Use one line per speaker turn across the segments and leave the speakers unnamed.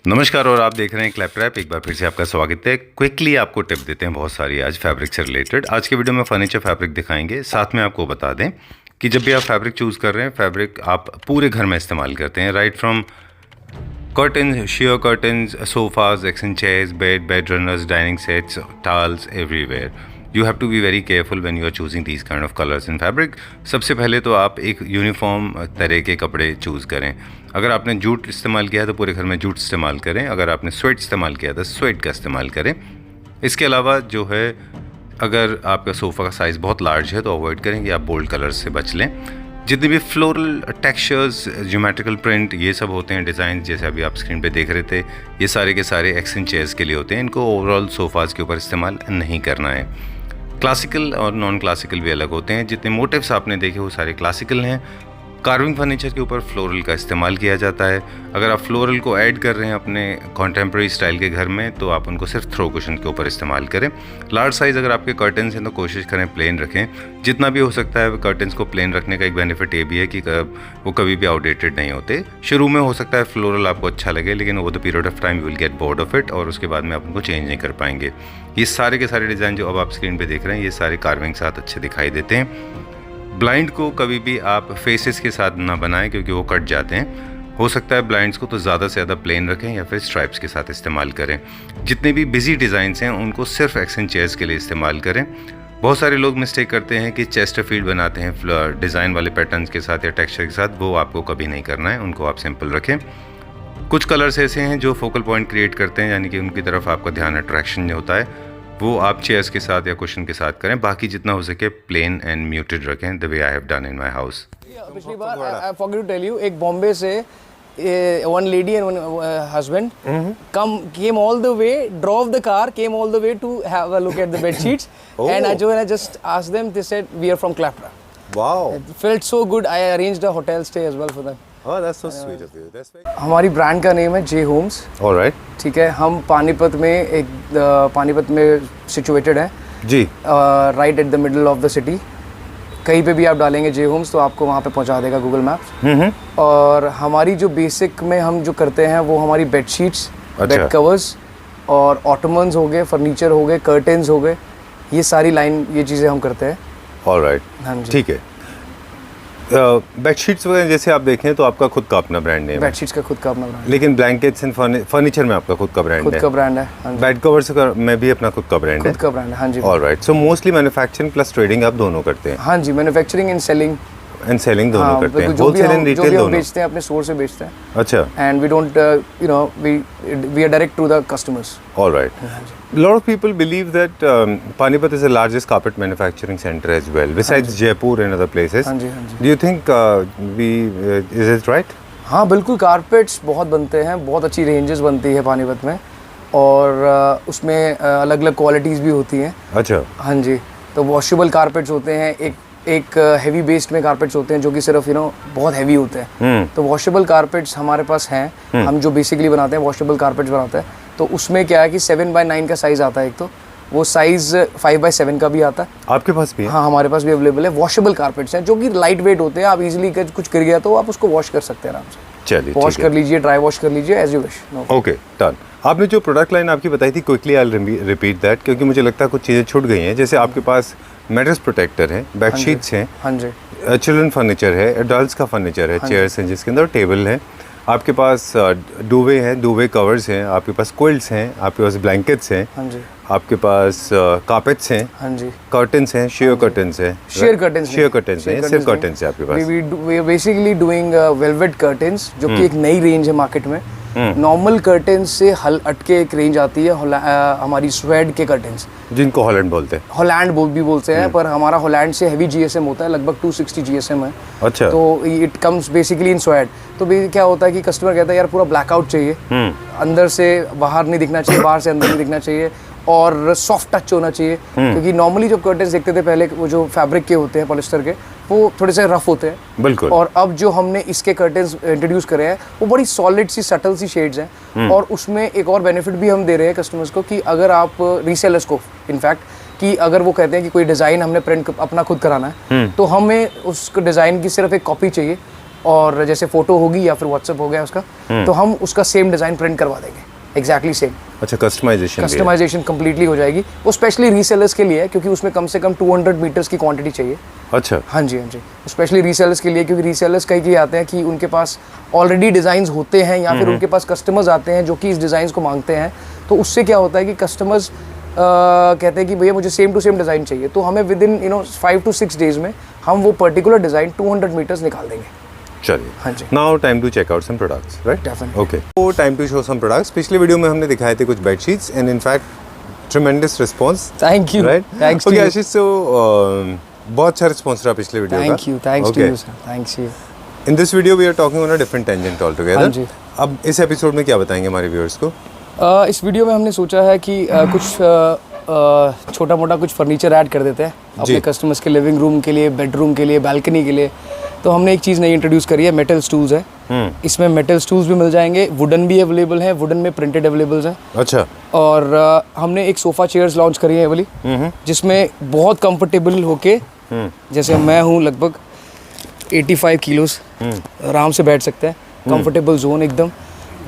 नमस्कार और आप देख रहे हैं क्लैपट्रैप। एक बार फिर से आपका स्वागत है। क्विकली आपको टिप देते हैं बहुत सारी आज फैब्रिक से रिलेटेड। आज के वीडियो में फर्नीचर फैब्रिक दिखाएंगे, साथ में आपको बता दें कि जब भी आप फैब्रिक चूज़ कर रहे हैं, फैब्रिक आप पूरे घर में इस्तेमाल करते हैं, right from curtains, sheer curtains, sofas, action chairs, bed runners, dining sets, towels, everywhere. You have to be very careful when you are choosing these kind of colors in fabric. सबसे पहले तो आप एक यूनिफॉर्म तरह के कपड़े choose करें। अगर आपने जूट इस्तेमाल किया है तो पूरे घर में जूट इस्तेमाल करें। अगर आपने स्वेट इस्तेमाल किया तो स्वेट का इस्तेमाल करें। इसके अलावा जो है, अगर आपका सोफ़ा का साइज़ बहुत लार्ज है तो अवॉइड करें कि आप बोल्ड कलर्स से बच लें। जितने भी फ्लोरल टेक्सचर्स, ज्योमेट्रिकल प्रिंट, ये सब होते हैं डिज़ाइन, जैसे अभी आप स्क्रीन पे देख रहे थे, ये सारे के सारे एक्शन चेयर्स के लिए होते हैं। इनको ओवरऑल सोफ़ाज़ के ऊपर इस्तेमाल नहीं करना है। क्लासिकल और नॉन क्लासिकल भी अलग होते हैं। जितने मोटिव्स आपने देखे वो सारे क्लासिकल हैं। कार्विंग फर्नीचर के ऊपर फ्लोरल का इस्तेमाल किया जाता है। अगर आप फ्लोरल को ऐड कर रहे हैं अपने कॉन्टेम्प्रेरी स्टाइल के घर में तो आप उनको सिर्फ थ्रो कुशन के ऊपर इस्तेमाल करें। लार्ज साइज़ अगर आपके कर्टन्स हैं तो कोशिश करें प्लेन रखें। जितना भी हो सकता है कर्टन्स को प्लेन रखने का एक बेनिफिट ये भी है कि वो कभी भी आउटडेटेड नहीं होते। शुरू में हो सकता है फ्लोरल आपको अच्छा लगे, लेकिन over the period of time you will get bored of it और उसके बाद में आप उनको चेंज नहीं कर पाएंगे। ये सारे के सारे डिज़ाइन जो अब आप स्क्रीन पर देख रहे हैं, ये सारे कार्विंग के साथ अच्छे दिखाई देते हैं। ब्लाइंड को कभी भी आप फेसेस के साथ ना बनाएं क्योंकि वो कट जाते हैं। हो सकता है ब्लाइंड्स को तो ज़्यादा से ज़्यादा प्लेन रखें या फिर स्ट्राइप्स के साथ इस्तेमाल करें। जितने भी बिजी डिज़ाइंस हैं उनको सिर्फ एक्शन चेयर्स के लिए इस्तेमाल करें। बहुत सारे लोग मिस्टेक करते हैं कि चेस्टरफील्ड बनाते हैं डिज़ाइन वाले पैटर्न्स के साथ या टेक्सचर के साथ। वो आपको कभी नहीं करना है, उनको आप सिंपल रखें। कुछ कलर्स ऐसे हैं जो फोकल पॉइंट क्रिएट करते हैं, यानी कि उनकी तरफ आपका ध्यान अट्रैक्शन होता है, वो आप चेयर्स के साथ या कुशन के साथ करें। बाकी जितना हो सके प्लेन एंड म्यूटेड रखें, the way I have done in my house.
पिछली बार I forgot to tell you, एक बॉम्बे से one lady and one husband came all the way, drove the car, came all the way to have a look at the bed sheets. And when I just asked them, they said we are from Claptra.
Wow.
It felt so good. I arranged a hotel stay as well for them.
Oh, that's so sweet of you. That's very...
हमारी brand का name है जे Holmes.
Alright.
ठीक है, हम पानीपत में पानीपत में situated है
जी।
Right at the middle of the city. कहीं पे भी आप डालेंगे जे होम्स तो आपको वहाँ पे पहुँचा देगा गूगल मैप्स। और हमारी जो बेसिक में हम जो करते हैं वो हमारी बेड शीट्स, बेड कवर्स और ऑटोमन्स हो गए, फर्नीचर हो गए, कर्टेन्स हो गए, ये सारी लाइन, ये चीज़ें हम करते हैं।
ऑलराइट,
हाँ जी,
ठीक है। बेडशीट्स वगैरह जैसे आप देखें तो आपका खुद का अपना ब्रांड नेम है।
बेडशीट्स का खुद का अपना ब्रांड,
लेकिन ब्लैंकेट्स एंड फर्नीचर में आपका खुद का ब्रांड है।
खुद का ब्रांड है, हाँ जी।
बेड कवर्स में भी अपना खुद का ब्रांड है।
खुद का ब्रांड है, हाँ जी।
Alright, so mostly manufacturing plus trading आप दोनों करते हैं?
हाँ जी, मैन्युफैक्चरिंग एंड सेलिंग
दोनों करते हैं। होलसेल एंड रिटेल दोनों
बेचते हैं, अपने स्टोर से बेचते हैं।
अच्छा।
And we don't we are direct to the customers.
Alright. A lot of people believe that Panipat is the largest carpet manufacturing center as well, besides Jaipur and other places.
हाँ जी, हाँ जी।
Do you think is it right?
हाँ बिल्कुल, carpets बहुत बनते हैं, बहुत अच्छी ranges बनती है पानीपत में और उसमें अलग अलग क्वालिटीज़ भी होती हैं।
अच्छा।
हाँ जी, तो वॉशेबल कारपेट्स होते हैं, एक हैवी बेस्ड में कारपेट्स होते हैं जो कि सिर्फ बहुत हैवी होते हैं। तो वॉशेबल कारपेट्स हमारे पास हैं। हम जो बेसिकली बनाते हैं वॉशेबल कारपेट्स बनाते हैं। तो उसमें क्या है कि 7x9 का साइज़ आता है, एक तो वो साइज़ 5x7 का भी आता है।
आपके पास भी है?
हाँ, हमारे पास भी अवेलेबल है। वॉशेबल कारपेट्स हैं जो कि लाइट वेट होते हैं, आप इजीली कुछ गिर गया तो आप उसको वॉश कर सकते हैं आराम से।
चलिए,
वॉश कर लीजिए, ड्राई वॉश कर लीजिए, as you wish.
Okay, done. आपने जो प्रोडक्ट लाइन आपकी बताई थी, quickly I will repeat that, क्योंकि मुझे लगता है कुछ चीज़ें छूट गई हैं। जैसे आपके पास मैट्रेस प्रोटेक्टर है, बेडशीट्स हैं,
हाँ जी,
चिल्ड्रन फर्नीचर है, एडल्ट्स का फर्नीचर है, चेयर्स हैं जिसके अंदर टेबल है, आपके पास डूवे हैं, डूवे कवर्स हैं, आपके पास क्विल्ट्स हैं, आपके पास ब्लैंकेट्स हैं,
हाँ जी,
आपके पास कारपेट्स हैं,
हाँ जी,
कर्टन्स हैं, शेयर कर्टन्स हैं,
शेयर कर्टन्स
हैं, सिर्फ कर्टन्स हैं आपके पास।
We are basically doing velvet curtains, जो कि एक नई रेंज है मार्केट में। नॉर्मल कर्टन्स से हटके एक रेंज आती है हमारी स्वेड के कर्टन्स,
जिनको हॉलैंड बोलते हैं।
हॉलैंड भी बोलते हैं, पर हमारा हॉलैंड से हैवी जीएसएम होता है, लगभग 260 जीएसएम है।
अच्छा।
तो it comes basically in swayed. तो क्या होता है कि कस्टमर कहता है यार पूरा ब्लैकआउट चाहिए, अंदर से बाहर नहीं दिखना चाहिए, बाहर से अंदर नहीं दिखना चाहिए, और सॉफ्ट टच होना चाहिए। क्योंकि नॉर्मली जो कर्टन्स देखते थे पहले, वो जो फैब्रिक के होते हैं, पॉलिस्टर के, वो थोड़े से रफ होते हैं।
बिल्कुल।
और अब जो हमने इसके कर्टन्स इंट्रोड्यूस करे हैं वो बड़ी सॉलिड सी, सटल सी शेड्स हैं। और उसमें एक और बेनिफिट भी हम दे रहे हैं कस्टमर्स को कि अगर आप रीसेलर्स को, इनफैक्ट, कि अगर वो कहते हैं कि कोई डिज़ाइन हमने प्रिंट अपना खुद कराना है, तो हमें उस डिज़ाइन की सिर्फ एक कॉपी चाहिए और जैसे फोटो होगी या फिर व्हाट्सएप हो गया उसका, तो हम उसका सेम डिज़ाइन प्रिंट करवा देंगे, एग्जैक्टली सेम।
अच्छा,
कस्टमाइजेशन कम्प्लीटली हो जाएगी। वो स्पेशली रीसेलर्स के लिए है, क्योंकि उसमें कम से कम 200 मीटर्स की क्वांटिटी चाहिए।
अच्छा,
हाँ जी, हाँ जी, स्पेशली रीसेलर्स के लिए, क्योंकि रीसेलर्स कई आते हैं कि उनके पास ऑलरेडी डिज़ाइंस होते हैं या फिर उनके पास कस्टमर्स आते हैं जो कि इस डिज़ाइन को मांगते हैं। तो उससे क्या होता है कि कस्टमर्स कहते हैं कि भैया मुझे सेम टू सेम डिज़ाइन चाहिए, तो हमें विद इन 5 to 6 डेज़ में हम वो पर्टिकुलर डिज़ाइन 200 मीटर्स निकाल देंगे।
चलिए,
हाँ जी।
Now time to check out some products, right?
Definitely.
Okay, तो time to show some products. पिछले वीडियो में हमने दिखाए थे कुछ bedsheets and in fact tremendous response.
Thank you,
right?
Thanks to
okay
you,
Ashish, so बहुत अच्छा रिस्पांस रहा पिछले वीडियो का।
Thank you, thanks to you sir, thanks you.
In this video we are talking on a different tangent all together.
हाँ जी।
अब इस episode में क्या बताएंगे हमारे व्यूअर्स को?
इस वीडियो में हमने सोचा है कि कुछ छोटा मोटा कुछ फर्नीचर ऐड कर देते हैं अपने कस्टमर्स के लिविंग रूम के लिए, बेडरूम के लिए, बालकनी के लिए। तो हमने एक चीज़ नई इंट्रोड्यूस करी है, मेटल स्टूल्स है। इसमें मेटल स्टूल्स भी मिल जाएंगे, वुडन भी अवेलेबल है, वुडन में प्रिंटेड अवेलेबल है।
अच्छा।
और हमने एक सोफ़ा चेयर्स लॉन्च करी है ये वाली, जिसमें बहुत कंफर्टेबल होके, जैसे मैं हूँ लगभग 85 किलोस, आराम से बैठ सकते हैं, कंफर्टेबल जोन एकदम।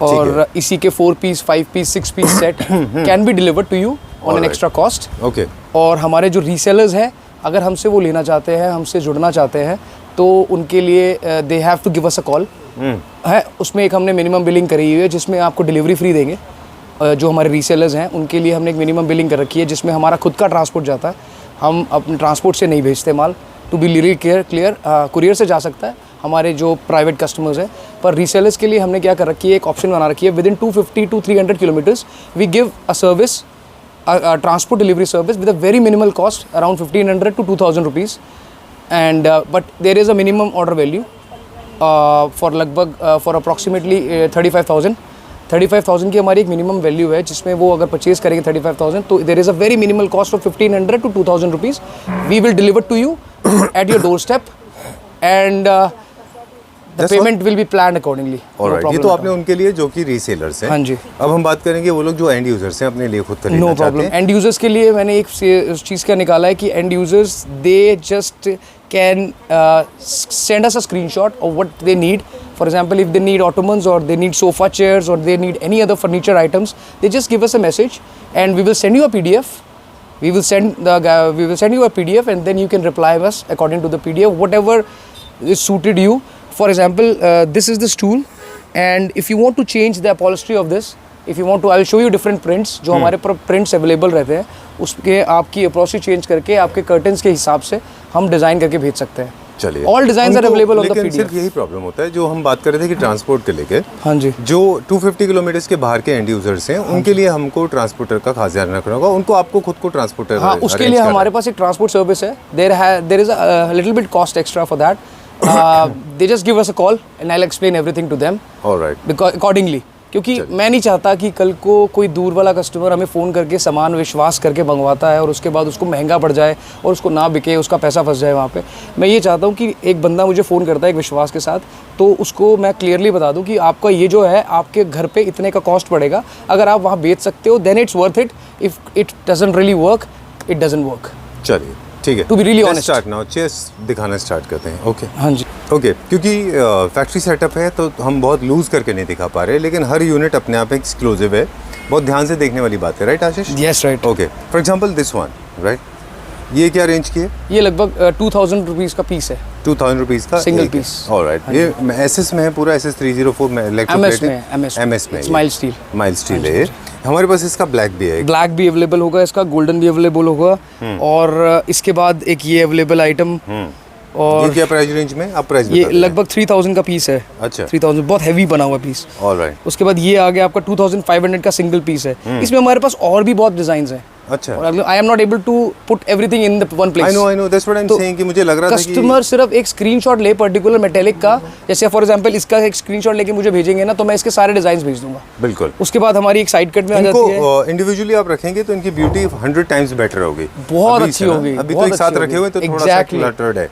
और इसी के 4 piece, 5 piece, 6 piece set can be delivered to you on an extra cost.
Okay.
और हमारे जो रीसेलर्स हैं, अगर हमसे वो लेना चाहते हैं, हमसे जुड़ना चाहते हैं, तो उनके लिए they have to give us a call है। उसमें एक हमने मिनिमम बिलिंग करी हुई है, जिसमें आपको डिलीवरी फ्री देंगे। जो हमारे रीसेलर्स हैं उनके लिए हमने एक मिनिमम बिलिंग कर रखी है, जिसमें हमारा खुद का ट्रांसपोर्ट जाता है। हम अपने ट्रांसपोर्ट से नहीं भेजते माल, to be little clear, courier से जा सकता है हमारे जो प्राइवेट कस्टमर्स हैं। पर रीसेलर्स के लिए हमने क्या कर रखी है, एक ऑप्शन बना रखी है, within 250 to 300 kilometres we give a service, transport delivery service with a very minimal cost, around 1500 to 2000 rupees, and but there is a minimum order value for लगभग for approximately 35,000 की हमारी एक minimum value है, जिसमें वो अगर purchase करेंगे 35,000, तो there is a very minimal cost of 1500 to 2000 rupees. We will deliver to you at your doorstep, and the payment will be planned accordingly.
Alright, ये तो आपने उनके लिए जो कि रीसेलर्स हैं।
हाँ जी।
अब हम बात करेंगे वो लोग जो एंड यूजर्स हैं, अपने लिए खुद खरीदना
नो
चाहते
प्रॉब्लम।
हैं।
एंड यूजर्स के लिए मैंने एक चीज़ का निकाला है कि and users they just can send us a screenshot of what they need. For example, if they need ottomans or they need sofa chairs or they need any other furniture items, they just give us a message and we will send you a PDF. We will send you a PDF, and then you can reply us according to the PDF, whatever is suited you. For example, this is the stool, and if you want to change the upholstery of this, if you want to, I'll show you different prints जो हमारे prints available रहते हैं, उसके आपकी upholstery change करके आपके curtains के हिसाब से हम डिज़ाइन करके भेज सकते हैं।
चलिए,
All designs are available on the
लेकिन
PDF.
सिर्फ यही प्रॉब्लम होता है जो हम बात कर रहे थे कि ट्रांसपोर्ट के लेके,
हाँ जी।
जो 250 किलोमीटर के बाहर के एंड यूजर्स हैं, उनके लिए हमको ट्रांसपोर्टर का खास ध्यान रखना होगा। उनको आपको खुद को ट्रांसपोर्टर,
हाँ, उसके लिए हमारे पास एक ट्रांसपोर्ट सर्विस है। There is a little bit cost extra for that. They just give us a call and I will explain everything to them because accordingly, क्योंकि मैं नहीं चाहता कि कल को कोई दूर वाला कस्टमर हमें फ़ोन करके सामान विश्वास करके मंगवाता है और उसके बाद उसको महंगा पड़ जाए और उसको ना बिके, उसका पैसा फंस जाए वहाँ पे। मैं ये चाहता हूँ कि एक बंदा मुझे फ़ोन करता है एक विश्वास के साथ, तो उसको मैं क्लियरली बता दूँ कि आपका ये जो है आपके घर पे इतने का कॉस्ट पड़ेगा, अगर आप वहाँ बेच सकते हो then it's worth it, if it doesn't really work it doesn't work.
चलिए, ठीक है।
To be really honest,
start now, chairs दिखाना स्टार्ट करते हैं। ओके,
हाँ जी।
ओके, क्योंकि फैक्ट्री सेटअप है तो हम बहुत लूज करके नहीं दिखा पा रहे, लेकिन हर यूनिट अपने आप एक्सक्लूसिव है, बहुत ध्यान से देखने वाली बात है, right Ashish?
Yes right.
Okay, for example this one, right, ये क्या रेंज की है?
ये लगभग 2000 रुपीज़ का पीस है।
2000 रुपीज़ का
सिंगल पीस।
ऑलराइट, ये एसएस में है पूरा, एसएस 304 में
एमएस में माइल्ड स्टील।
माइल्ड स्टील है। हमारे पास इसका ब्लैक भी है,
ब्लैक भी अवेलेबल होगा, इसका गोल्डन भी अवेलेबल होगा, और इसके बाद एक ये अवेलेबल आइटम। और
ये क्या प्राइस रेंज में आप प्राइस
ये लगभग 3000 का पीस है।
अच्छा,
3000 बहुत हैवी बना हुआ पीस।
ऑलराइट।
उसके बाद ये आ गया आपका 2500 का सिंगल पीस है। इसमें हमारे पास और भी बहुत डिजाइन्स हैं।
अच्छा,
I am not able to put everything in the one place.
I know that's what I am saying कि मुझे लग रहा था कि
कस्टमर सिर्फ एक स्क्रीनशॉट ले पर्टिकुलर मेटेलिक का, जैसे फॉर एग्जांपल इसका एक स्क्रीनशॉट लेके मुझे भेजेंगे ना, तो मैं इसके सारे डिजाइन भेज दूंगा।
बिल्कुल।
उसके बाद हमारी एक साइड कट में आ जाती है।
इंडिविजुअली आप रखेंगे तो इनकी ब्यूटी 100 टाइम्स बेटर होगी,
बहुत अच्छी होगी।
अभी तो एक साथ रखे हुए तो थोड़ा सा क्लटर्ड है।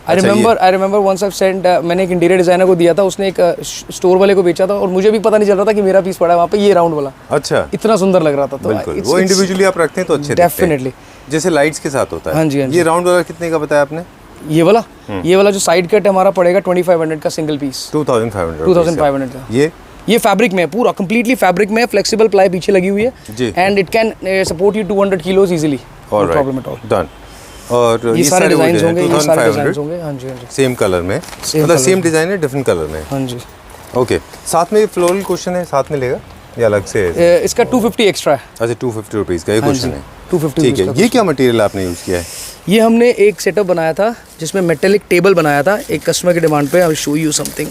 I remember once I sent, मैंने एक इंटीरियर डिजाइनर को दिया था, उसने एक स्टोर वाले को बेचा था और मुझे भी पता नहीं चल रहा था कि मेरा पीस पड़ा है वहाँ पे, ये राउंड वाला।
अच्छा,
इतना सुंदर लग रहा था। तो
बिल्कुल, वो इंडिविजुअली आप रखते हैं तो अच्छे दिखते हैं।
डेफिनेटली,
जैसे लाइट्स के साथ होता है।
हाँ जी, हाँ जी।
ये राउंड वाला कितने का बताया आपने?
ये वाला जो साइड कट हमारा पड़ेगा 2500 का सिंगल पीस।
2500
का।
ये
फैब्रिक में है, पूरा कंप्लीटली फैब्रिक में, फ्लेक्सिबल प्लाई पीछे लगी हुई है and it can support you 200 kilos easily, no problem at all.
Done. और
ये सारे डिजाइन होंगे, ये सारे डिजाइन होंगे। हाँ जी, हाँ जी,
सेम कलर में, मतलब सेम डिजाइन है डिफरेंट कलर में।
हाँ जी।
ओके, साथ में फ्लोरल क्वेश्चन है, साथ में लेगा या अलग से है?
इसका 250 एक्स्ट्रा है।
अच्छा, 250 रुपीज़ का ये क्वेश्चन है।
250
ठीक है। ये क्या मटेरियल आपने यूज़ किया है?
ये हमने एक सेटअप बनाया था जिसमें मेटेलिक टेबल बनाया था एक कस्टमर की डिमांड पे। I will show you something.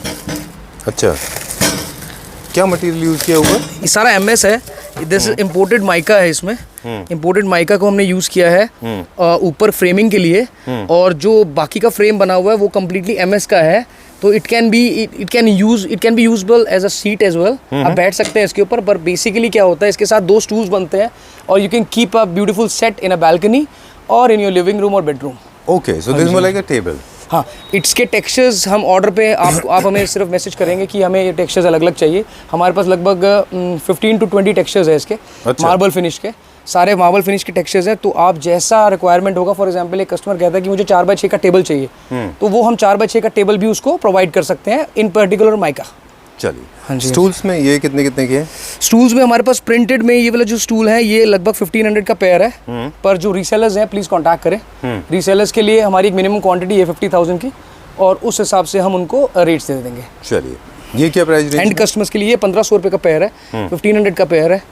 अच्छा, क्या मटेरियल यूज़ किया हुआ?
ये सारा एमएस है, दिस इम्पोर्टेड माइका है। इसमें इम्पोर्टेड माइका को हमने यूज़ किया है ऊपर फ्रेमिंग के लिए, और जो बाकी का फ्रेम बना हुआ है वो कम्प्लीटली एमएस का है। तो it can be usable as a seat as well. आप बैठ सकते हैं इसके ऊपर, पर बेसिकली क्या होता है इसके साथ 2 स्टूल्स बनते हैं और you can keep a beautiful set in a balcony और इन योर लिविंग रूम और bedroom.
Okay, so this is like a table.
हाँ, इसके टेक्सचर्स हम ऑर्डर पे आप हमें सिर्फ मैसेज करेंगे कि हमें ये टेक्सचर्स अलग अलग चाहिए। हमारे पास लगभग 15 to 20 टेक्सचर्स है इसके।
अच्छा।
मार्बल फिनिश के, सारे मार्बल फिनिश के टेक्सचर्स हैं। तो आप जैसा रिक्वायरमेंट होगा, फॉर एग्जांपल एक कस्टमर कहता है कि मुझे 4x6 का टेबल चाहिए, तो वो हम 4x6 का टेबल भी उसको प्रोवाइड कर सकते हैं इन पर्टिकुलर माइका।
चलिए,
हाँ जी।
स्टूल्स में ये कितने कितने के हैं?
स्टूल्स में हमारे पास प्रिंटेड में ये वाला जो स्टूल है ये लगभग 1500 का पेयर है। पर जो रीसेलर्स हैं प्लीज़ कॉन्टैक्ट करें। रीसेलर्स के लिए हमारी एक मिनिमम क्वांटिटी है 50,000 की, और उस हिसाब से हम उनको रेट्स दे देंगे।
चलिए, ये क्या प्राइस रेंज?
एंड कस्टमर्स के लिए 1500 रुपये का पेयर है, 1500 का पेयर है।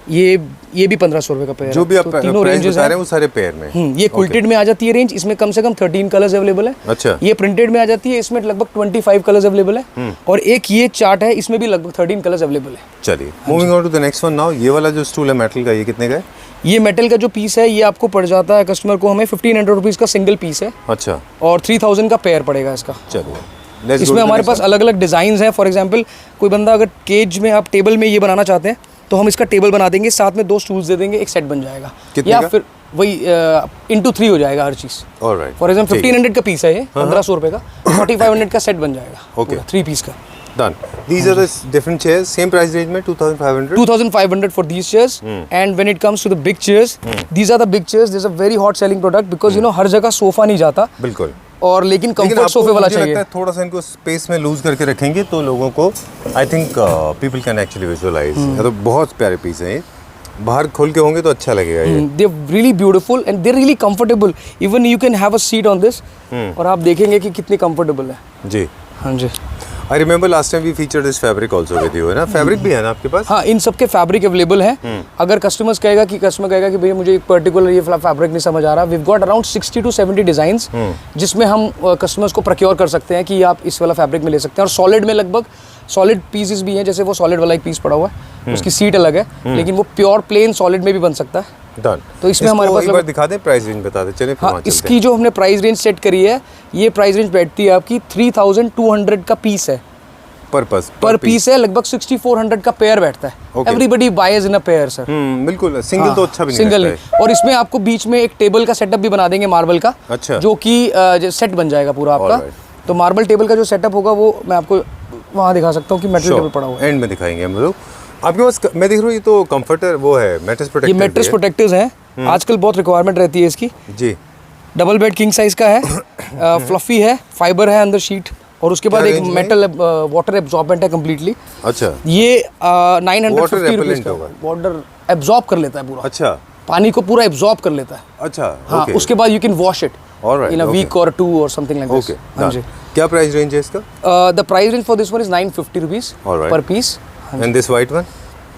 ये भी 1500 रुपये का पेयर है।
जो भी आप
तो तीनों
प्राइस
रेंजेस
बता रहे हैं वो सारे पेयर में।
ये क्विल्टेड में आ जाती है रेंज, इसमें कम से कम 13 कलर्स अवेलेबल है।
अच्छा।
ये प्रिंटेड में आ जाती है, इसमें लगभग 25 कलर्स अवेलेबल है। और एक ये चार्ट है, इसमें भी लगभग 13 कलर्स अवेलेबल है।
चलिए, moving on to the next one now. ये वाला जो स्टूल है मेटल का, ये कितने का है?
ये मेटल का जो पीस है ये आपको पड़ जाता है कस्टमर को हमें 1500 रुपीज़ का सिंगल पीस है,
अच्छा,
और 3000 का पेयर पड़ेगा इसका।
चलिए,
इसमें हमारे पास अलग अलग डिज़ाइन हैं। फॉर एग्जांपल कोई बंदा अगर केज में आप टेबल में ये बनाना चाहते हैं तो हम इसका टेबल बना देंगे, साथ में 2 स्टूल्स दे देंगे, एक सेट बन जाएगा।
कितने
या
का?
फिर वही into 3 हो जाएगा हर चीज़।
ऑलराइट,
फॉर एग्जाम्पल 1500 का पीस है ये, 1500 रुपये का, 4500 का सेट बन जाएगा।
Okay.
3 पीस का।
Done. These are the different chairs, same price range में 2500।
2500 for these chairs. And when it comes to the big chairs, these are the big chairs. This is a very hot selling product because you know हर जगह sofa नहीं जाता,
बिल्कुल।
और लेकिन comfort सोफे वाला
मुझे
चाहिए।
लगता है थोड़ा सा इनको स्पेस में लूज करके रखेंगे तो लोगों को I think people can actually visualise. तो बहुत प्यारे पीस हैं ये, बाहर खोल के होंगे तो अच्छा लगेगा ये।
They're really beautiful and they're really comfortable. Even you can have a seat on this, और आप देखेंगे कि कितनी कंफर्टेबल है।
जी,
हाँ जी।
I remember last time we featured this fabric also with you, है ना? फैब्रिक भी है ना आपके पास?
हाँ, इन सब के फैब्रिक अवेलेबल हैं। अगर कस्टमर कहेगा कि भैया मुझे एक पर्टिकुलर ये फैब्रिक नहीं समझ आ रहा, we got around 60 to 70 designs, जिसमें हम कस्टमर्स को प्रोक्योर कर सकते हैं कि आप इस वाला फैब्रिक में ले सकते हैं। और सॉलिड में लगभग सॉलिड पीसेस भी हैं, जैसे वो सॉलिड वाला एक पीस पड़ा हुआ है, उसकी सीट अलग है, लेकिन वो प्योर प्लेन सॉलिड में भी बन सकता है।
डन।
तो इसमें हमारे पास
एक बार दिखा दें, प्राइस रेंज बता दें, चलिए फिर
हाँ,
वहाँ चलते
इसकी जो हमने प्राइस रेंज सेट करी है, ये प्राइस रेंज बैठती है आपकी 3200 का पीस है। पर पीस है, लगभग 6400 का पेयर बैठता है। Everybody boys in a pair sir.
बिल्कुल, सिंगल तो अच्छा भी नहीं
सिंगल
लगता है।
और इसमें आपको बीच में एक टेबल का सेटअप भी बना देंगे मार्बल का।
अच्छा।
जो कि सेट बन जाएगा पूरा आपका। तो मार्बल टेबल का जो सेटअप होगा वो मैं आपको वहाँ दिखा सकता हूँ कि मेटल टेबल पड़ा हुआ है।
एंड में दिखाएंगे हम लोग। आपके पास मैं देख रहा हूँ ये तो कंफर्टर वो है, मैट्रेस प्रोटेक्टर।
ये मैट्रेस प्रोटेक्टर्स हैं, आजकल बहुत रिक्वायरमेंट रहती है इसकी।
जी,
डबल बेड किंग साइज का है, फ्लफी है, फाइबर है अंदर शीट, और उसके बाद एक मेटल वाटर एब्जॉर्बेंट है कम्प्लीटली।
अच्छा,
ये 950 रुपीज़ का
होगा।
वाटर एब्जॉर्ब कर लेता है पूरा।
अच्छा,
पानी को पूरा एब्जॉर्ब कर लेता है।
अच्छा,
हाँ, उसके बाद you can wash it
Alright,
in a
okay.
Week और 2 और समथिंग लाइक दिस।
ओके,
हाँ जी।
क्या प्राइस रेंज है इसका?
The price range for this one is 950 rupees
Alright.
पर piece.
And this white one?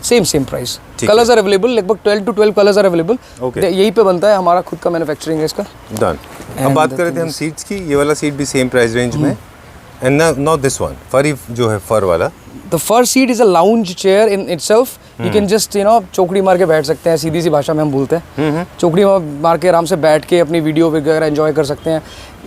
Same price.
ठीक
colours are available, लगभग 12 to 12 colours are available.
Okay.
यही पे बनता है, हमारा खुद का मैन्युफैक्चरिंग है इसका।
डन। अब बात कर रहे थे हम सीट्स की, ये वाला सीट भी सेम प्राइस रेंज में। एंड नाउ दिस वन, फरी जो है, फर वाला।
The fur seat is a lounge chair in itself. You can just चौकड़ी मार के बैठ सकते हैं, सीधी सी भाषा में हम बोलते हैं। चौकड़ी मार के आराम से बैठ के अपनी वीडियो वगैरह एंजॉय कर सकते हैं।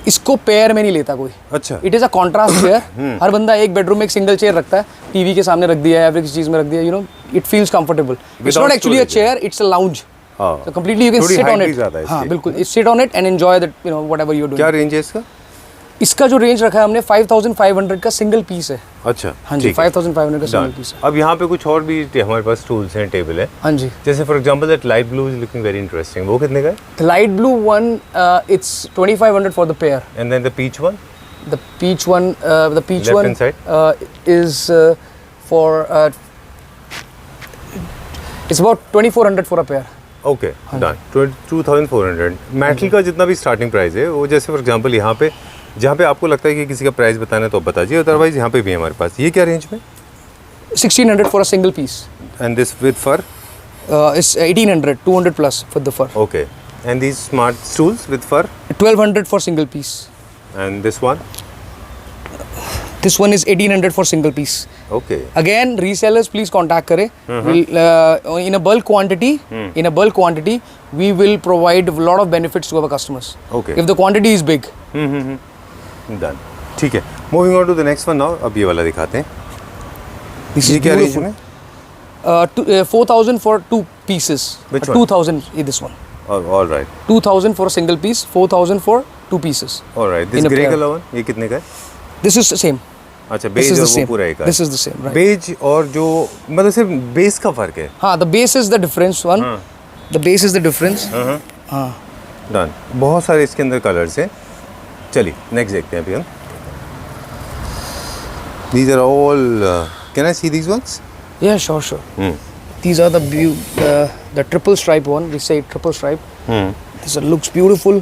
इसको पेयर में नहीं लेता कोई।
अच्छा,
it is a contrast chair. हर बंदा एक बेडरूम में एक सिंगल चेयर रखता है, टीवी के सामने रख दिया है, एवरी चीज़ में रख दिया, it feels comfortable. It's not actually a chair, it's a lounge. So completely you can sit on it. हाँ, बिल्कुल, sit on it and enjoy that, whatever you're doing.
क्या रेंज है इसका?
इसका जो रेंज रखा है हमने 5500 का सिंगल पीस है।
अच्छा,
हाँ जी,
ठीक है।
5500 का सिंगल
Done.
पीस है।
अब यहाँ पे कुछ और भी हमारे पास टूल्स हैं, टेबल है,
हाँ जी।
जैसे for example that light blue is looking very interesting, वो कितने का है?
The light blue one, it's 2500 for the pair.
And then the peach one,
The peach one,
Left hand side?
is for it's about 2400 for a pair.
Okay done. 2400 metal का जितना भी starting price है वो, जैसे for example यहाँ पे जहाँ पे आपको लगता है कि किसी का प्राइस बताना है तो आप बताइए, अदरवाइज यहाँ पे भी है हमारे पास। ये क्या रेंज में?
1600 for a single piece.
And this with fur?
It's 1800, 200 plus for the fur.
Okay. And these smart stools with fur?
1200 for single piece.
And this one?
This one is 1800 for single piece.
Okay.
Again, resellers please contact करें. We'll, in a bulk quantity, we will provide a lot of benefits to our customers.
Okay.
If the quantity is big.
Done, ठीक है। Moving on to the next one now. अब ये वाला दिखाते हैं,
This
ये
is
क्या range
beautiful.
में?
4000 for 2 pieces.
Which one?
2000 this one.
Alright,
2000 for a single piece, 4000 for 2 pieces.
Alright. This
In a
grey
pair.
Colour one, ये कितने का है?
This is the same.
अच्छा,
This
बेज
is
और
the
वो
same.
पूरा एक है।
This is the same, right?
Beige और जो मतलब सिर्फ बेस का फर्क है।
हाँ, the base is the difference one. The base is the difference. हाँ.
डन। बहुत सारे इसके अंदर कलर्स हैं। चलिए नेक्स्ट देखते हैं अभी हम। These are all can I see these ones?
Yeah, sure. These are the triple stripe one. We say triple stripe. This looks beautiful.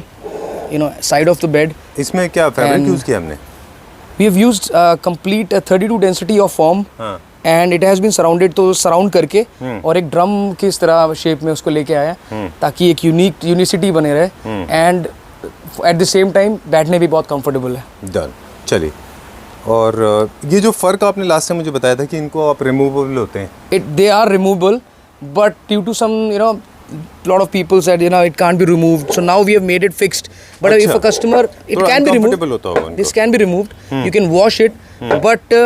You know, side of the bed.
इसमें क्या fabric
And-
use किया हमने?
We have used complete 32 density of foam.
हाँ।
And it has been surrounded, तो surround करके और एक drum की इस तरह शेप में उसको लेके आया ताकि एक यूनिसिटी बने रहे and at the same time बैठने भी बहुत कंफर्टेबल है।
डन, चलिए। और ये जो फ़र्क आपने लास्ट टाइम मुझे बताया था कि इनको आप रिमूवेबल होते हैं।
They are removable, but due to some, lot of people said, it can't be removed. So now we have made it fixed. But if
अच्छा।
a customer, it
थोड़ा
can be removed.
uncomfortable होता होगा उनको।
This can be removed. You can wash it, but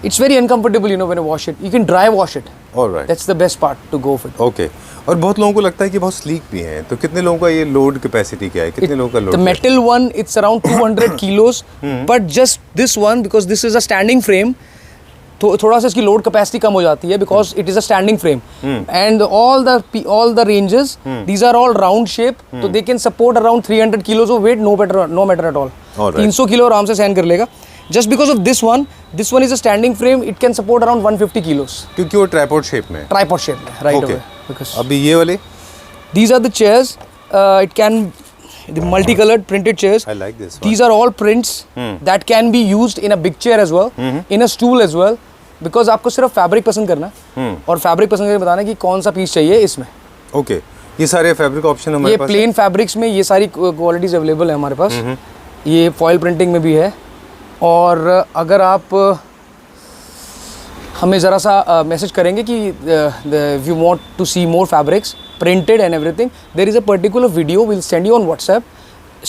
it's very uncomfortable, when you wash it. You can dry wash it.
Alright,
That's the best part to go with.
Okay. और बहुत लोगों को लगता है कि बहुत स्लीक भी हैं, तो कितने लोगों का ये लोड कैपेसिटी क्या है, कितने लोगों का load?
The metal one, it's around 200 kilos, but just this one, because this is a standing frame, तो थोड़ा सा इसकी लोड कैपेसिटी कम हो जाती है because it is a standing frame. And all the ranges, these are all round shape, तो they can support around 300 kilos of weight, no matter at all.
All right.
300 kilo आराम से सहन कर लेगा. Just because of this one is a standing frame, it can support around 150 kilos.
क्योंकि वो tripod shape में है।
Tripod shape में, right
Okay.
away. Because
अभी ये वाले?
these are the chairs. It can the multicolored printed chairs.
I like this one.
These are all prints that can be used in a big chair as well, in a stool as well. Because आपको सिर्फ fabric पसंद करना है और fabric पसंद करके बताना है कि कौन सा पीस चाहिए इसमें।
ओके, ये सारे फैब्रिक ऑप्शन हमारे
ये
पास
प्लेन फैब्रिक्स में ये सारी क्वालिटीज अवेलेबल है हमारे पास। ये फॉयल प्रिंटिंग में भी है। और अगर आप हमें ज़रा सा मैसेज करेंगे कि you want to see more fabrics printed and everything, there is a particular video will send you on WhatsApp.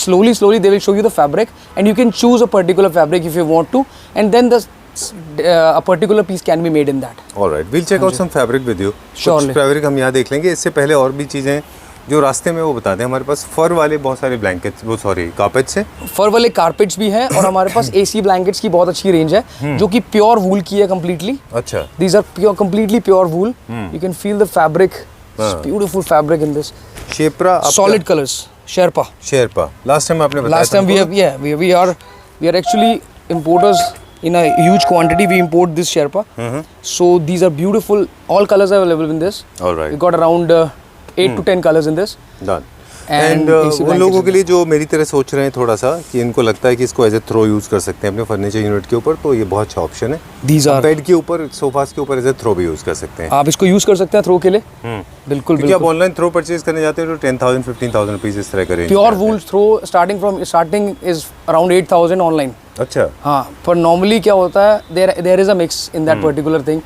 Slowly they will show you the fabric and you can choose a particular fabric if you want to, and then a particular piece can be made in that.
Alright, we'll check out some fabric with you.
Surely.
कुछ fabric हम यहाँ देख लेंगे। इससे पहले और भी चीज़ें जो रास्ते में वो बता दें। हमारे पास फर वाले बहुत सारे ब्लैंकेट्स, वो सॉरी कारपेट्स हैं।
फर वाले कारपेट्स भी हैं और हमारे पास AC ब्लैंकेट्स की बहुत अच्छी रेंज है जो कि प्योर वूल की है completely.
अच्छा,
These are completely pure wool. You can feel the fabric. It's beautiful fabric in this.
शेपरा
Solid colors. Sherpa.
Sherpa last time आपने बताया
Last
था
time we are actually importers in a huge quantity. We import this Sherpa. So these are beautiful. All colors are available in this.
Alright.
We got around 8 to 10 colors in this.
Done.
And
and
AC
उन लोगों
blankets
के लिए जो मेरी तरह सोच रहे हैं थोड़ा सा कि इनको लगता है कि इसको एज ए थ्रो यूज़ कर सकते हैं अपने फर्नीचर यूनिट के ऊपर, तो ये बहुत अच्छा ऑप्शन है।
These are.
बेड के ऊपर, सोफास के ऊपर एज ए थ्रो भी यूज़ कर सकते हैं।
आप इसको यूज कर सकते हैं थ्रो के लिए. बिल्कुल
क्योंकि आप
बिल्कुल.
ऑनलाइन थ्रो परचेज करने जाते हैं तो 10,000 15,000 रुपीज़ इस तरह का range
Pure wool throw starting is around 8,000 online.
अच्छा,
हाँ, पर नॉर्मली क्या होता है, there is a mix in that particular thing,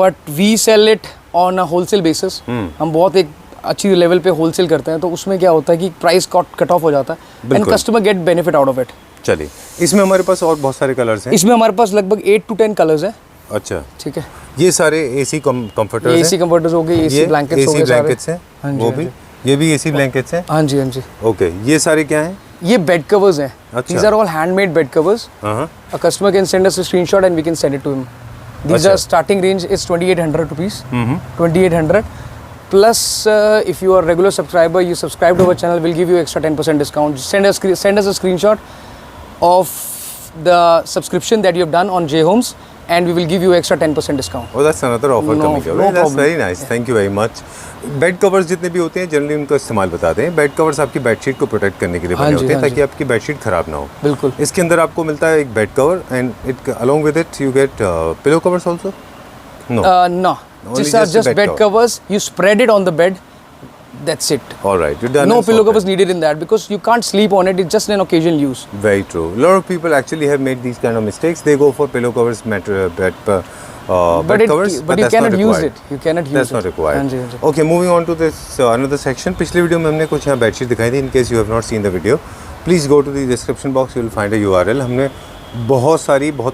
but we sell it on a wholesale basis. हम बहुत एक अच्छी लेवल पे होलसेल करते हैं, तो उसमें क्या होता है कि प्राइस कट ऑफ हो जाता है एंड
बिल्कुल।
Customer get benefit out of it.
चलिए इसमें हमारे पास और बहुत सारे कलर्स हैं।
इसमें हमारे पास लगभग 8 to 10 कलर्स हैं.
अच्छा,
ठीक है.
ये सारे एसी कंफर्टर्स
ये
हैं।
AC कंफर्टर्स हो गए, AC ब्लैंकेट्स हो
एसी
गए सारे.
ब्लैंकेट्स हैं।
हाँ जी,
वो
हाँ
भी,
जी.
ये भी एसी ब्लैंकेट्स हैं।
हाँ जी, हाँ जी.
ओके, ये सारे क्या हैं?
ये बेड कवर्स हैं.
अच्छा.
These are all handmade bed covers. A customer can send us a screenshot and we can send it to him. These are starting range is 2,800 rupees. 2,800. Plus, if you are a regular subscriber, you subscribe to our channel, we'll give you extra 10% discount. Send us a screenshot of the subscription that you have done on J Homes, and we will give you extra 10% discount.
Oh, that's another offer
No-
coming your
no
way. That's
problem.
very nice. Thank you very much. Bed covers जितने भी होते हैं generally उनका इस्तेमाल बताते हैं. Bed covers आपकी bedsheet को प्रोटेक्ट करने के लिए
हाँ
बने
जी,
होते हैं
हाँ
ताकि आपकी बेडशीट खराब ना हो.
बिल्कुल.
इसके अंदर आपको मिलता है एक bed cover and it along with it you get pillow covers also. No.
No.
Only
These are
just a
just
bed
bed
cover.
covers. You spread it on the bed. That's it.
Alright, you done.
No
and
pillow
sorted.
covers needed in that because you can't sleep on it. It's just an occasional use.
Very true. A lot of people actually have made these kind of mistakes. They go for pillow covers, bed covers,
but you
that's
cannot
not
use
required.
it. You cannot use
That's
it.
not required.
हाँ जी, हाँ जी.
Okay, moving on to this another section. पिछले video में हमने कुछ यहाँ bedsheet दिखाई थी. In case you have not seen the video, please go to the description box. You will find a URL. हमने बहुत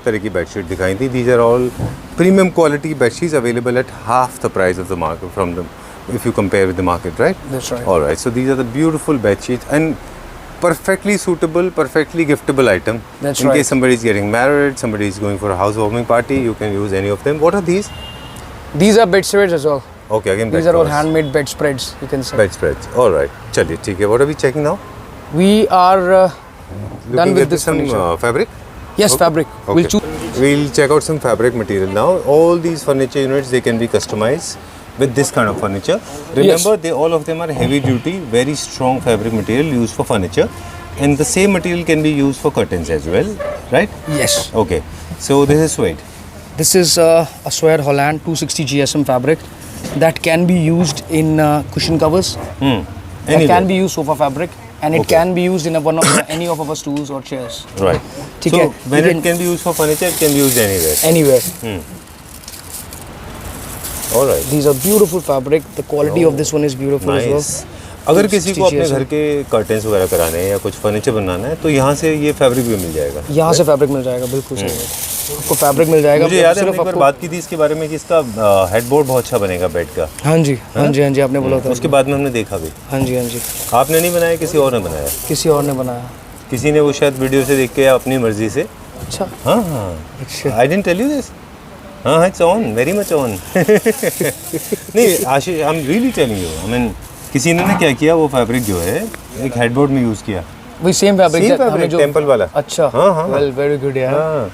तरह की बेडशीट दिखाई थी. These are all premium quality bedsheets available at half the price of the market from them. If you compare with the market, right?
That's right.
All right. So these are the beautiful bed sheets and perfectly suitable, perfectly giftable item.
That's
In
right.
case somebody is getting married, somebody is going for a housewarming party, you can use any of them. What are these?
These are bed spreads as well.
Okay, again
These
bed
are all
covers.
handmade bed spreads. You can say.
Bed spreads. All right. चलिए ठीक है. What are we checking now?
We are done
Looking
with
at
this
some
furniture.
fabric.
Yes, fabric.
Okay.
We'll choose.
We'll check out some fabric material now. All these furniture units, they can be customized with this kind of furniture. Remember, all of them are heavy duty, very strong fabric material used for furniture, and the same material can be used for curtains as well, right?
Yes.
Okay. So this is suede.
This is a Sware Holland 260 GSM fabric that can be used in cushion covers. That
Anywhere.
can be used sofa fabric, and it
Okay.
can be used in any of our stools or chairs.
Right.
ठीक
So
है,
when
you
it can be used for furniture, it can be used anywhere.
Anywhere.
All right.
These are beautiful fabric. The quality of this one is beautiful as well.
Nice. अगर किसी को
260
अपने
GSM.
घर के curtains वगैरह कराने हैं या कुछ फर्नीचर बनाना है तो यहाँ से ये फैब्रिक भी मिल जाएगा.
यहाँ से फैब्रिक मिल जाएगा, बिल्कुल सही है. आपको फैब्रिक मिल जाएगा.
मुझे याद है हमने
सिर्फ
एक बार
आपको.
बात की थी इसके बारे में कि इसका हेडबोर्ड बहुत अच्छा बनेगा बेड का.
हाँ जी, हाँ जी, हाँ जी, आपने बोला था.
उसके बाद में हमने देखा भी.
हाँ जी, हाँ जी.
आपने नहीं बनाया, किसी और ने बनाया.
किसी और ने बनाया.
किसी ने वो शायद वीडियो से देख के या अपनी मर्जी से.
अच्छा.
हाँ हाँ.
अच्छा.
I didn't tell you this. हाँ it's on, very much on. नहीं Ashish, I am really telling you. I mean किसी ने ना क्या किया, वो फैब्रिक जो है एक हेडबोर्ड में यूज़ किया.
वही same fabric.
Same fabric, temple वाला.
अच्छा.
हाँ, हाँ.
वेल, वेरी गुड यार.
हाँ.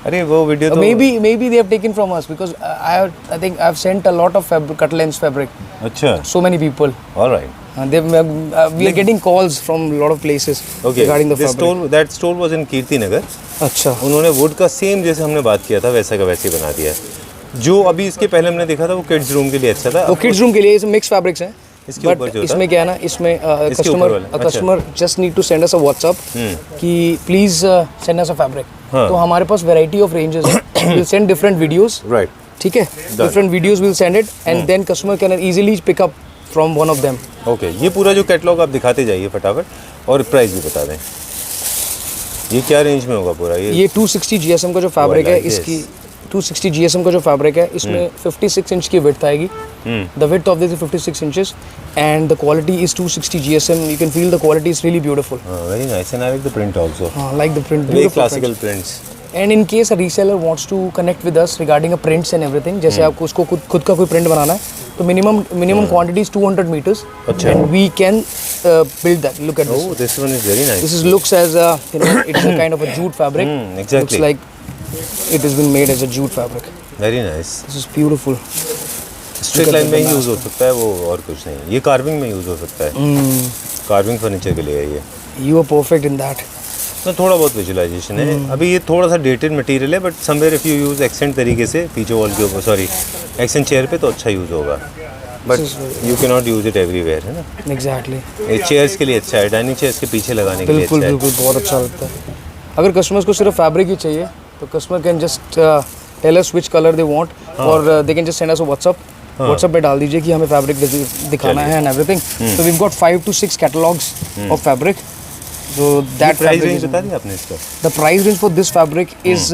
अरे वो वीडियो तो
Maybe they have taken from us because I think I've sent a lot of fabric, cut lens fabric.
अच्छा.
So many people.
All right.
We are getting calls from a lot of places
Okay.
regarding the
This
fabric.
store, that store was in Kirti Nagar.
अच्छा.
उन्होंने would का same जैसे हमने बात किया था वैसा का वैसे ही बना दिया. जो अभी इसके पहले हमने देखा था वो किड्स रूम के लिए अच्छा था.
वो किड्स रूम के लिए मिक्स फैब्रिक्स हैं.
इसके ऊपर
बट
जो था?
इसमें क्या है ना, इसमें
ऊपर वाला, अच्छा।
Customer just need to send us a WhatsApp कि please send us a fabric.
हाँ.
तो हमारे पास वैरायटी ऑफ रेंजेस हैं. Will send different videos.
Right.
ठीक है, different videos will send it and then customer can easily pick up from one of them.
Okay. ये पूरा जो कैटलॉग आप दिखाते जाइए फटाफट और प्राइस भी बता दें. ये क्या रेंज में होगा पूरा
ये 260 GSM का जो फैब्रिक है,
like this.
इसकी 260 GSM का जो फैब्रिक है, इसमें 56 इंच की विड्थ आएगी. The width of this is 56 inches and the quality is 260 GSM. You can feel the quality is really beautiful.
Very nice and I like the print also.
Like the print,
very classical prints.
And in case a reseller wants to connect with us regarding a prints and everything, जैसे आपको उसको खुद का कोई print बनाना है तो minimum quantity is 200 metres and we can build that. Look at this.
Oh, this one is very nice.
This is looks as a, you know, it's a kind of a jute fabric.
Exactly.
Looks like it has been made as a jute fabric.
Very nice.
This is beautiful.
Straight line में use हो सकता है वो, और कुछ नहीं. ये carving में यूज़ हो सकता है. कार्विंग फर्नीचर के लिए है ये.
You are perfect in that.
तो थोड़ा बहुत विजुअलाइजेशन है. अभी ये थोड़ा सा डेटेड मटेरियल है but somewhere if you use accent तरीके से पीछे वॉल के ऊपर, सॉरी एक्सेंट चेयर पे, तो अच्छा यूज़ होगा. But you can not use it everywhere, है ना.
Exactly.
ये चेयर्स के लिए अच्छा है, डाइनिंग चेयर्स के पीछे लगाने के लिए
बिल्कुल
अच्छा है.
बिल्कुल बहुत अच्छा लगता है. अगर कस्टमर्स को सिर्फ फैब्रिक ही चाहिए तो customer can just tell us which colour they want और they can just send us a WhatsApp. WhatsApp पे डाल दीजिए कि हमें फैब्रिक दिखाना है and everything. So we have got 5 to 6 catalogues of fabric. So that
price
fabric
range
is,
बता दिया आपने इसका.
the price range for this fabric is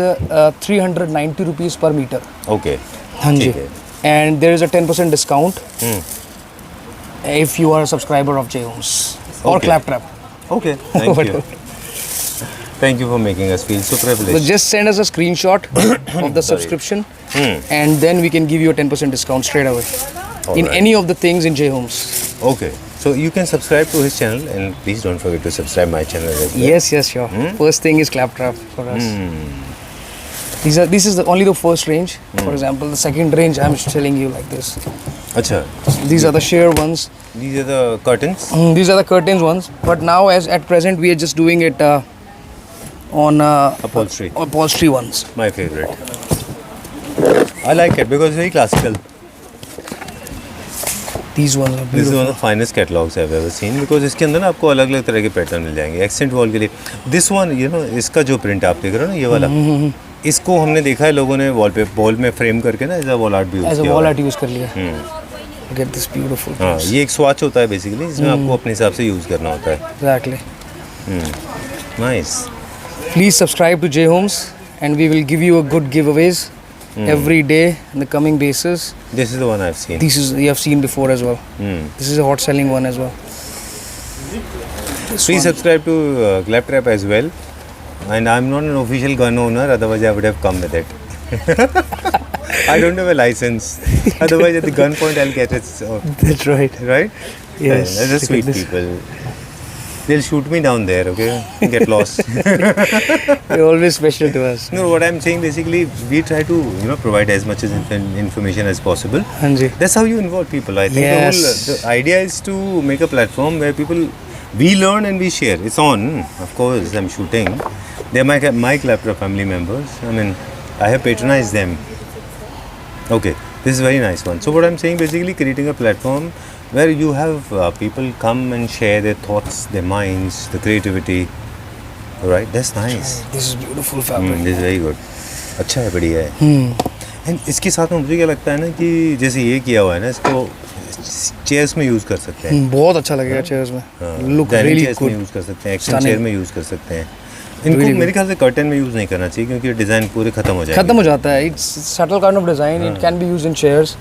390 rupees per meter.
Okay.
हाँ जी.
ठीक है.
And there is a 10% discount if you are a subscriber of J Homes or
Okay.
Claptrap.
Okay, thank you. Thank you for making us feel so
So
privileged.
just send us a screenshot of the subscription, and then we can give you a 10% discount straight away in
Alright.
any of the things in J Homes.
Okay, so you can subscribe to his channel, and please don't forget to subscribe my channel as well.
Yes, sure. First thing is Claptrap for us. This is only the first range. For example, the second range I'm telling you like this.
Acha,
These are the sheer ones.
these are the curtains.
These are the curtains ones. But now, as at present, we are just doing it on
Upholstery.
upholstery ones.
My favorite. I like it because it's very classical.
These ones are
This is
beautiful.
one of the finest catalogs I've ever seen because इसके अंदर ना आपको अलग अलग तरह के pattern मिल जाएंगे accent wall के लिए. दिस वन इसका जो प्रिंट आप देख रहे हो ना ये वाला, इसको हमने देखा है लोगों ने वॉल में फ्रेम करके ना एज अ वॉल आर्ट भी यूज
As a
किया
wall
हुआ है.
art use कर लिया. Look at this beautiful.
हाँ,
piece.
ये एक स्वाच होता है बेसिकली जिसमें आपको अपने हिसाब से यूज करना होता है.
Exactly.
Nice.
Please subscribe to J Homes, and we will give you a good giveaways every day on the coming basis.
This is the one I have seen.
This is you have seen before as well. This is a hot selling one as well.
Please subscribe to Claptrap as well. And I'm not an official gun owner, otherwise I would have come with it. I don't have a license. Otherwise, at the gun point, I'll get it. So,
That's right.
right?
Yes.
Yeah, they're just
look at
sweet
this.
people. They'll shoot me down there, okay? Get lost.
You're always special to us.
No, what I'm saying basically, we try to provide as much as information as possible.
Hanji.
That's how you involve people. I think
Yes.
the idea is to make a platform where people we learn and we share. It's on, of course. I'm shooting. They're my Claptrap family members. I mean, I have patronized them. Okay, this is a very nice one. So what I'm saying basically creating a platform where you have people come and share their thoughts, their minds, the creativity. Right? That's nice.
This is beautiful fabric.
This is very good. अच्छा है, बढ़िया है. And इसके साथ में मुझे क्या लगता है ना कि जैसे ये किया हुआ है ना इसको चेयर्स में यूज कर सकते हैं.
बहुत अच्छा लगेगा चेयर्स में. Look
डाइनिंग
really
चेयर्स में
good.
यूज कर सकते हैं, एक्शन
Stunning.
चेयर में यूज कर सकते हैं. इनको
Really
मेरे ख्याल से कर्टन में यूज नहीं करना चाहिए क्योंकि डिजाइन पूरे खत्म हो जाएंगे.
खत्म हो जाता है. It's subtle kind of design. It can be used in chairs.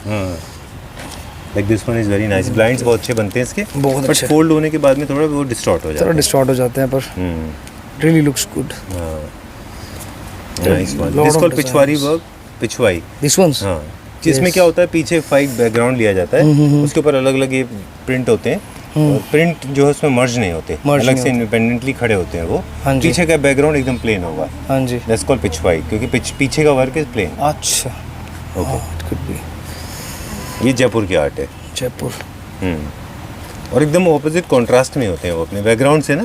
Like this one is very nice. Blinds बहुत अच्छे बनते हैं इसके.
बहुत
बट
अच्छे.
फोल्ड होने के बाद में थोड़ा वो डिस्टॉर्ट हो
थोड़ा
जाता है.
डिस्टॉर्ट हो जाते हैं पर really looks good.
Nice one.
lot
this
of
called pichhwai
designs.
Work. Pichhwai.
This ones.
हाँ, जिसमें क्या होता है पीछे फाइव बैकग्राउंड लिया जाता है, उसके ऊपर अलग अलग ये प्रिंट होते हैं. प्रिंट जो है उसमें मर्ज नहीं होते,
Merge
अलग
नहीं
से इंडिपेंडेंटली खड़े होते हैं वो.
हाँ जी.
पीछे का बैकग्राउंड एकदम प्लेन होगा.
हाँ जी.
दैट्स कॉल्ड पिछवाई क्योंकि पीछे का वर्क इज प्लेन.
अच्छा.
ओके.
It could be
ये जयपुर की आर्ट है.
Jaipur.
और एकदम ऑपोजिट कंट्रास्ट में होते हैं वो अपने बैकग्राउंड से ना.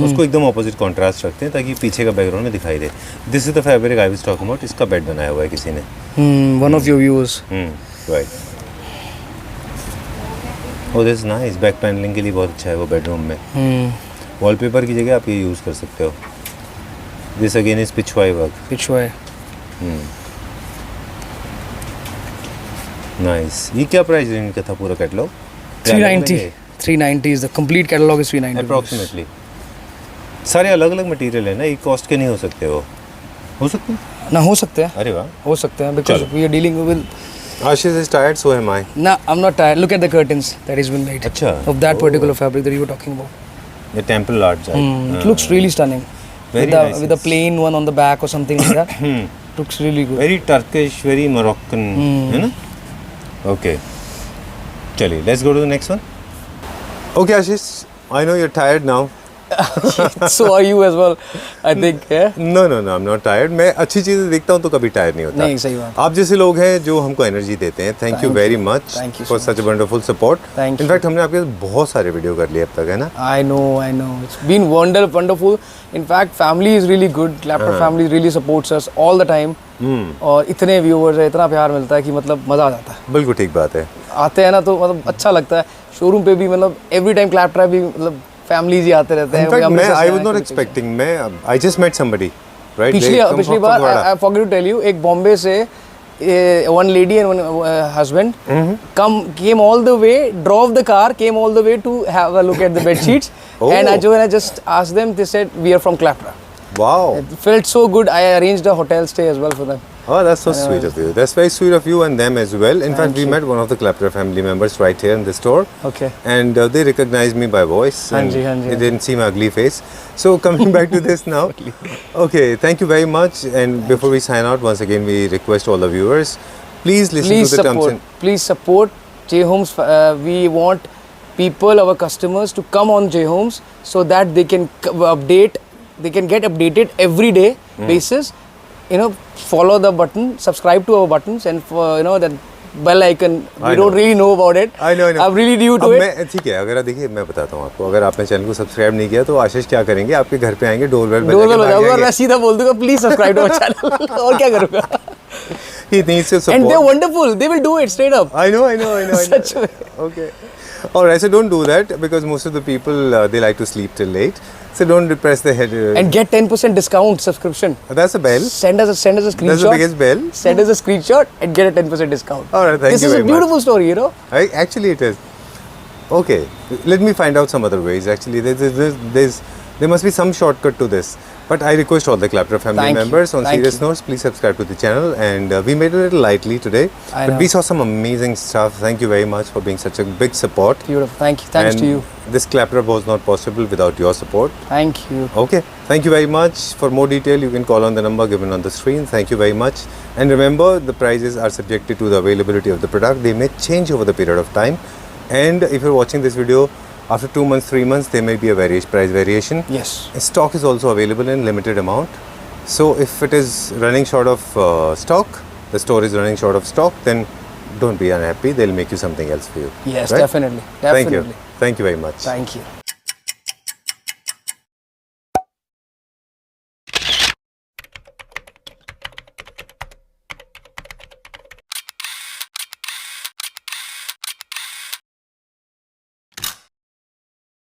उसको एकदम ऑपोजिट कंट्रास्ट रखते हैं ताकि पीछे का बैकग्राउंड में दिखाई दे. This is the fabric I was talking about. इसका बेड बनाया हुआ है किसी ने.
One of your viewers.
Right. Oh this nice. Back panelling के लिए बहुत अच्छा है वो बेडरूम में. वॉलपेपर की जगह आप ये यूज़ कर सकते हो. This again is Pichwai work.
Pichwai.
Nice. ये क्या प्राइस रेंज का था पूरा catalogue?
390. 390 is the complete catalog is 390.
Approximately. सारे अलग अलग मटेरियल है ना, एक कॉस्ट के नहीं हो सकते वो. हो सकते हैं?
ना हो सकते हैं.
अरे वाह.
हो सकते हैं because
चलो.
we are dealing with.
Ashish is tired, so am I.
Nah, I'm not tired. Look at the curtains that has been made.
अच्छा.
Of that particular fabric that you were talking about.
The temple art.
It looks really stunning.
Very
with the,
nice.
with a plain one on the back or something like that. Looks really good.
Very Turkish, very Moroccan, है ना? Okay. चलिए, let's go to the next one. Okay, Ashish, I know you're tired now.
So are you as well, I think. Yeah.
No, I'm not tired. मैं अच्छी चीज़ें देखता हूँ तो कभी टायर्ड नहीं होता.
नहीं, सही बात.
आप जैसे लोग हैं जो हमको एनर्जी देते हैं. Thank you very much
Thank you
for
so
such wonderful support.
Thank you.
In fact हमने आपके बहुत सारे वीडियो कर लिए अब तक, है ना?
I know. It's been wonderful. In fact, family is really good. Claptrap family really supports us all the time. और इतने व्यूअर्स है, इतना प्यार मिलता है कि मतलब मज़ा आ जाता है.
बिल्कुल ठीक बात है.
आते हैं ना तो मतलब अच्छा लगता है. शोरूम पे भी मतलब एवरी टाइम Claptrap भी मतलब फैमिलीज ही आते रहते हैं.
इनफैक्ट मैं आई वाज नॉट एक्सपेक्टिंग. मैं I just met somebody right.
पिछली बार I forget to tell you, एक बॉम्बे से one lady and one husband came all the way, drove the car, came all the way to have a look at the bed sheets. And when I just asked them, they said we are from Claptrap.
Wow.
It felt so good. I arranged a hotel stay as well for them.
Oh, that's so sweet of you. That's very sweet of you and them as well. In fact, we
you.
met one of the Clapter family members right here in the store.
Okay.
And they recognized me by voice. And they didn't see my ugly face. So coming back to this now. Okay, thank you very much. And before we sign out, once again, we request all the viewers, please listen to the terms and...
Please support J Homes. We want people, our customers, to come on J Homes so that they can they can get updated every day basis. You know, follow the button, subscribe to our buttons, and for, you know, that bell icon. We don't really know about it.
I know.
I'm really new to it.
ठीक है, अगर देखिए मैं बताता हूँ आपको, अगर आपने चैनल को सब्सक्राइब नहीं किया तो आशीष क्या करेंगे, आपके घर पे आएंगे, डोर बेल
बजाएंगे, मैं सीधा बोल दूंगा please subscribe to our channel. और क्या करूँगा?
He needs your support.
And they're wonderful. They will do it straight up.
I know.
Such a...
Okay. All right, so don't do that because most of the people they like to sleep till late. So don't depress the head.
And get 10% discount subscription.
That's a bell.
Send us a screenshot.
That's the biggest bell.
Send us a screenshot and get a 10% discount.
All right, thank you
This is
very
a beautiful
much.
story, you know.
Actually, it is. Okay, let me find out some other ways. Actually, there must be some shortcut to this. But I request all the Clapter family
Thank you.
members, on
Thank
serious
you.
notes, please subscribe to the channel. And we made it a little lightly today.
I
But
know.
we saw some amazing stuff. Thank you very much for being such a big support.
Beautiful. Thank you. Thanks
And
to you.
This Clapter was not possible without your support.
Thank you.
Okay, thank you very much. For more detail, you can call on the number given on the screen. Thank you very much. And remember, the prices are subjected to the availability of the product. They may change over the period of time. And if you're watching this video, after 2 months, 3 months, there may be a price variation.
Yes.
Stock is also available in limited amount. So if it is running short of stock, the store is running short of stock, then don't be unhappy. They'll make you something else for you.
Yes,
Right?
definitely.
Thank you.
Definitely.
Thank you very much.
Thank you.